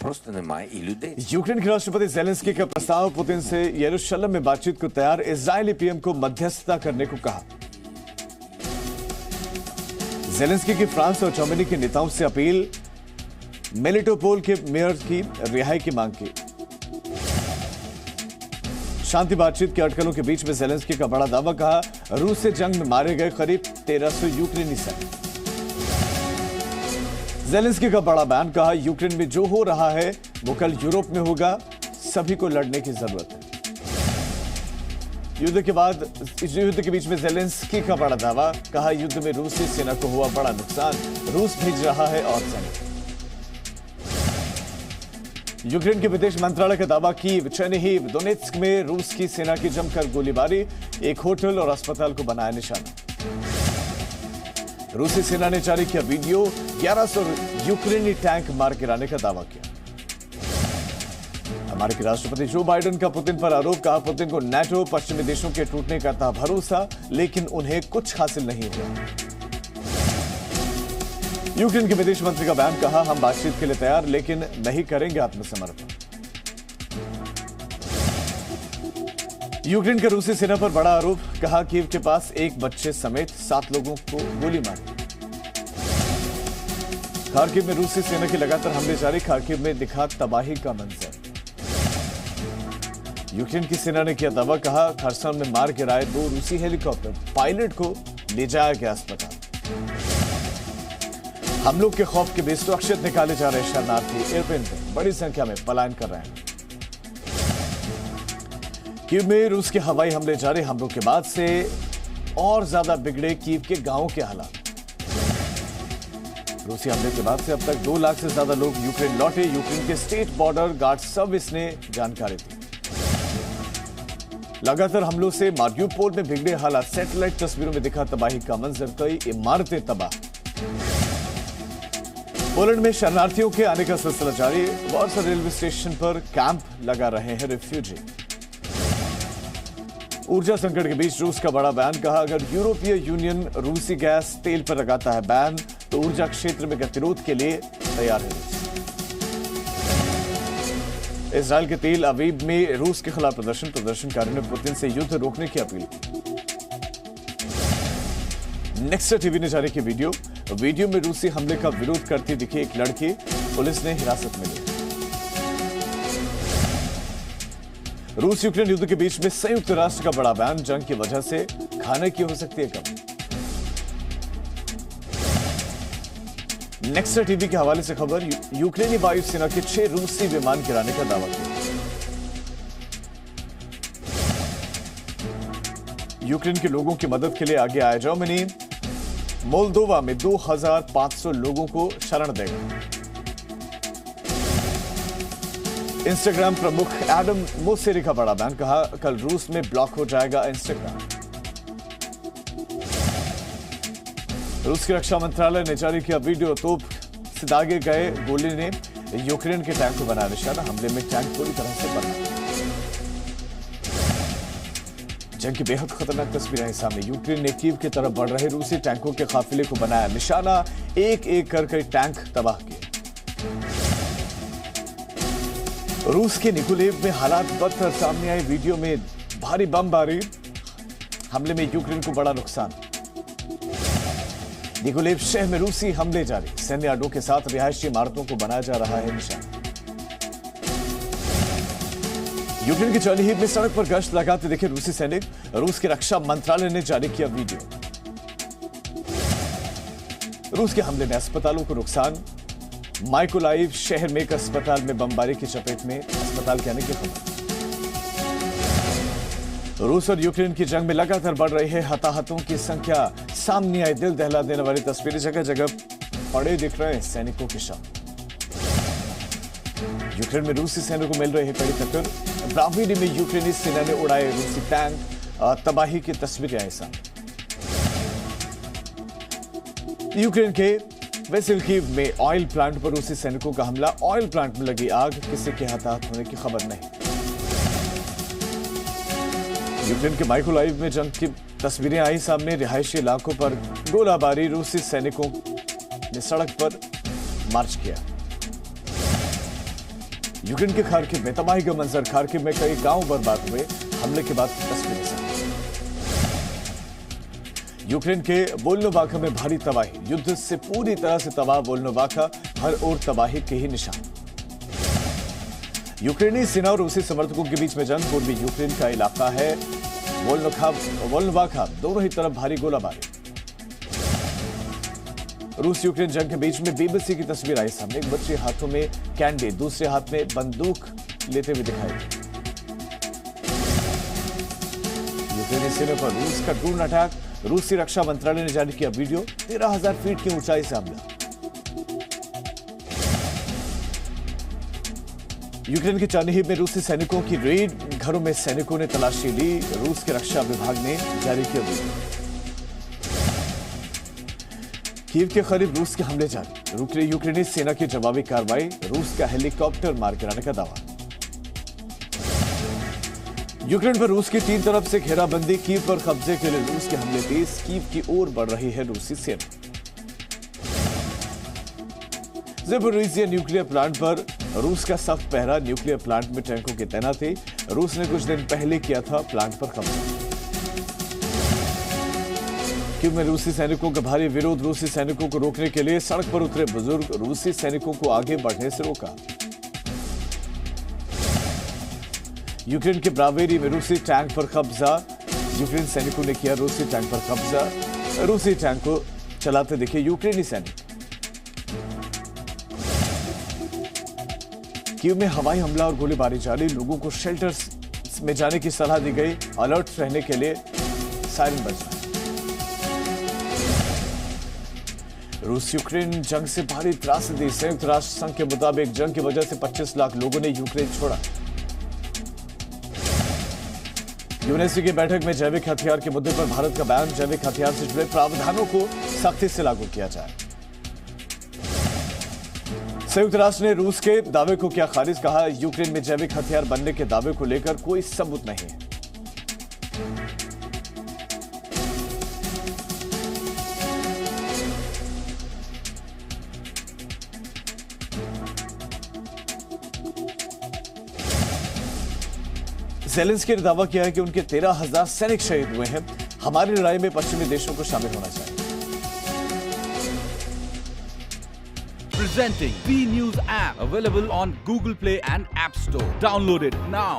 просто немає і людей. Ukraine के राष्ट्रपति Zelensky का प्रस्ताव, पुतिन से यरूशलेम में बातचीत को तैयार, इजरायली पीएम को मध्यस्थता करने को कहा। जेलेंस्की की फ्रांस और जर्मनी के नेताओं से अपील, मेलिटोपोल के मेयर की रिहाई की मांग की। शांति बातचीत के अटकलों के बीच में जेलेंस्की का बड़ा दावा, कहा रूस से जंग में मारे गए करीब 1300 यूक्रेनी सैनिक। जेलेंस्की का बड़ा बयान, कहा यूक्रेन में जो हो रहा है वो कल यूरोप में होगा, सभी को लड़ने की जरूरत है। युद्ध के बीच में जेलेंस्की का बड़ा दावा, कहा युद्ध में रूसी सेना को हुआ बड़ा नुकसान, रूस भेज रहा है और सैनिक। यूक्रेन के विदेश मंत्रालय का दावा, कीव, चेर्निहिव, दोनेत्स्क में रूस की सेना की जमकर गोलीबारी, एक होटल और अस्पताल को बनाया निशाना। रूसी सेना ने जारी किया वीडियो, 1100 यूक्रेनी टैंक मार गिराने का दावा किया। अमेरिकी राष्ट्रपति जो बाइडेन का पुतिन पर आरोप, कहा पुतिन को नाटो पश्चिमी देशों के टूटने का था भरोसा, लेकिन उन्हें कुछ हासिल नहीं हुआ। यूक्रेन के विदेश मंत्री का बयान, कहा हम बातचीत के लिए तैयार, लेकिन नहीं करेंगे आत्मसमर्पण। यूक्रेन के रूसी सेना पर बड़ा आरोप, कहा कीव के पास एक बच्चे समेत 7 लोगों को गोली मारी। खार्किव में रूसी सेना के लगातार हमले जारी, खार्किव में दिखा तबाही का मंजर। यूक्रेन की सेना ने किया दावा, कहा खरसन में मार गिराए 2 रूसी हेलीकॉप्टर, पायलट को ले जाया गया अस्पताल। हमलों के खौफ के बीच सुरक्षित निकाले जा रहे शरणार्थी एयरप्लेन में बड़ी संख्या में पलायन कर रहे हैं। कीव में रूस के हवाई हमले जारी, हमलों के बाद से और ज्यादा बिगड़े कीव के गांवों के हालात। रूसी हमले के बाद से अब तक 2 लाख से ज्यादा लोग यूक्रेन लौटे, यूक्रेन के स्टेट बॉर्डर गार्ड सर्विस ने जानकारी दी। लगातार हमलों से मारियुपोल में बिगड़े हालात, सैटेलाइट तस्वीरों में दिखा तबाही का मंजर, कई इमारतें तबाह। पोलैंड में शरणार्थियों के आने का सिलसिला जारी, वार्सा रेलवे स्टेशन पर कैंप लगा रहे हैं रिफ्यूजी। ऊर्जा संकट के बीच रूस का बड़ा बयान, कहा अगर यूरोपीय यूनियन रूसी गैस तेल पर लगाता है बैन, तो ऊर्जा क्षेत्र में गतिरोध के लिए तैयार है रूस। इजरायल के तेल अवीव में रूस के खिलाफ प्रदर्शनकारियों ने पुतिन से युद्ध रोकने की अपील की। नेक्स्ट टीवी ने जारी की वीडियो में रूसी हमले का विरोध करती दिखी एक लड़की, पुलिस ने हिरासत में ली। रूस यूक्रेन युद्ध के बीच में संयुक्त राष्ट्र का बड़ा बयान, जंग की वजह से खाने की हो सकती है कमी। नेक्स्ट टीवी के हवाले से खबर, यूक्रेनी वायुसेना के 6 रूसी विमान गिराने का दावा किया। यूक्रेन के लोगों की मदद के लिए आगे आया जर्मनी, मोल्दोवा में 2500 लोगों को शरण देगा। इंस्टाग्राम प्रमुख एडम मोसेरी का बड़ा बयान, कहा कल रूस में ब्लॉक हो जाएगा इंस्टाग्राम। रूस के रक्षा मंत्रालय ने जारी किया वीडियो, तोप से दागे गए गोली ने यूक्रेन के टैंक को बनाया निशाना, हमले में टैंक पूरी तरह से बना। जंग की बेहद खतरनाक तस्वीरें सामने, यूक्रेन ने कीव की तरफ बढ़ रहे रूसी टैंकों के काफिले को बनाया निशाना, एक एक कर कई टैंक तबाह किए। रूस के निकोलेव में हालात बदतर, सामने आए वीडियो में भारी बमबारी, हमले में यूक्रेन को बड़ा नुकसान। निकोलेव शहर में रूसी हमले जारी, सैन्य अड्डों के साथ रिहायशी इमारतों को बनाया जा रहा है निशाना। यूक्रेन के चेर्निहिव में सड़क पर गश्त लगाते दिखे रूसी सैनिक, रूस के रक्षा मंत्रालय ने जारी किया वीडियो। रूस के हमले में अस्पतालों को नुकसान, माइकोलाइव शहर में एक अस्पताल में बमबारी की चपेट में अस्पताल के आने की खबर। रूस और यूक्रेन की जंग में लगातार बढ़ रही है हताहतों की संख्या, सामने आई दिल दहला देने वाली तस्वीरें, जगह जगह पड़े दिख रहे हैं सैनिकों के शव। यूक्रेन में रूसी सैनिकों को मिल रही है कड़ी टक्कर, ब्राह्मणी में यूक्रेनी सेना ने उड़ाए रूसी टैंक, तबाही की तस्वीरें आई सामने। यूक्रेन के वेसेलकीव में ऑयल प्लांट पर रूसी सैनिकों का हमला, ऑयल प्लांट में लगी आग, किसी के हताहत होने की खबर नहीं। यूक्रेन के माइकोलाइव में जंग की तस्वीरें आई सामने, रिहायशी इलाकों पर गोलाबारी, रूसी सैनिकों ने सड़क पर मार्च किया। यूक्रेन के खार्किव में तबाही का मंजर, खार्किव में कई गांव बर्बाद हुए, हमले के बाद की तस्वीरें सामने। यूक्रेन के वोल्नोवाखा में भारी तबाही, युद्ध से पूरी तरह से तबाह वोल्नोवाखा, हर ओर तबाही के ही निशान। यूक्रेनी सेना और रूसी समर्थकों के बीच में जंग, पूर्वी यूक्रेन का इलाका है वोल्नोवाखा, दोनों ही तरफ भारी गोलाबारी। रूस यूक्रेन जंग के बीच में बीबीसी की तस्वीर आई सामने, एक बच्चे हाथों में कैंडी, दूसरे हाथ में बंदूक लेते हुए दिखाई दी। यूक्रेनी सेना पर रूस का ड्रोन अटैक, रूसी रक्षा मंत्रालय ने जारी किया वीडियो, 13,000 फीट की ऊंचाई से हमला। यूक्रेन के चार्निहिव में रूसी सैनिकों की रेड, घरों में सैनिकों ने तलाशी ली, रूस के रक्षा विभाग ने जारी किया वीडियो। कीव के करीब रूस के हमले जारी, यूक्रेनी सेना की जवाबी कार्रवाई, रूस का हेलीकॉप्टर मार गिराने का दावा। यूक्रेन पर रूस की 3 तरफ से घेराबंदी, कीव पर कब्जे के लिए रूस के हमले तेज, कीव की ओर बढ़ रही है रूसी सेना। ज़पोरिज़िया न्यूक्लियर प्लांट पर रूस का सख्त पहरा, न्यूक्लियर प्लांट में टैंकों की तैनाती, रूस ने कुछ दिन पहले किया था प्लांट पर कब्जा। कीव में रूसी सैनिकों का भारी विरोध, रूसी सैनिकों को रोकने के लिए सड़क पर उतरे बुजुर्ग, रूसी सैनिकों को आगे बढ़ने से रोका। यूक्रेन के ब्रावेरी में रूसी टैंक पर कब्जा, यूक्रेन सैनिकों ने किया रूसी टैंक पर कब्जा, रूसी टैंक को चलाते दिखे यूक्रेनी सैनिक। कीव में हवाई हमला और गोलीबारी जारी, लोगों को शेल्टर्स में जाने की सलाह दी गई, अलर्ट रहने के लिए सायरन बजा। रूस यूक्रेन जंग से भारी त्रासदी, संयुक्त राष्ट्र संघ के मुताबिक जंग की वजह से 25 लाख लोगों ने यूक्रेन छोड़ा। यूनेस्को की बैठक में जैविक हथियार के मुद्दे पर भारत का बयान, जैविक हथियार से जुड़े प्रावधानों को सख्ती से लागू किया जाए। संयुक्त राष्ट्र ने रूस के दावे को किया खारिज, कहा यूक्रेन में जैविक हथियार बनने के दावे को लेकर कोई सबूत नहीं है। ज़ेलेंस्की ने दावा किया है कि उनके 13,000 सैनिक शहीद हुए हैं, हमारी लड़ाई में पश्चिमी देशों को शामिल होना चाहिए। Presenting B News app, available on Google Play and App Store. Download it now.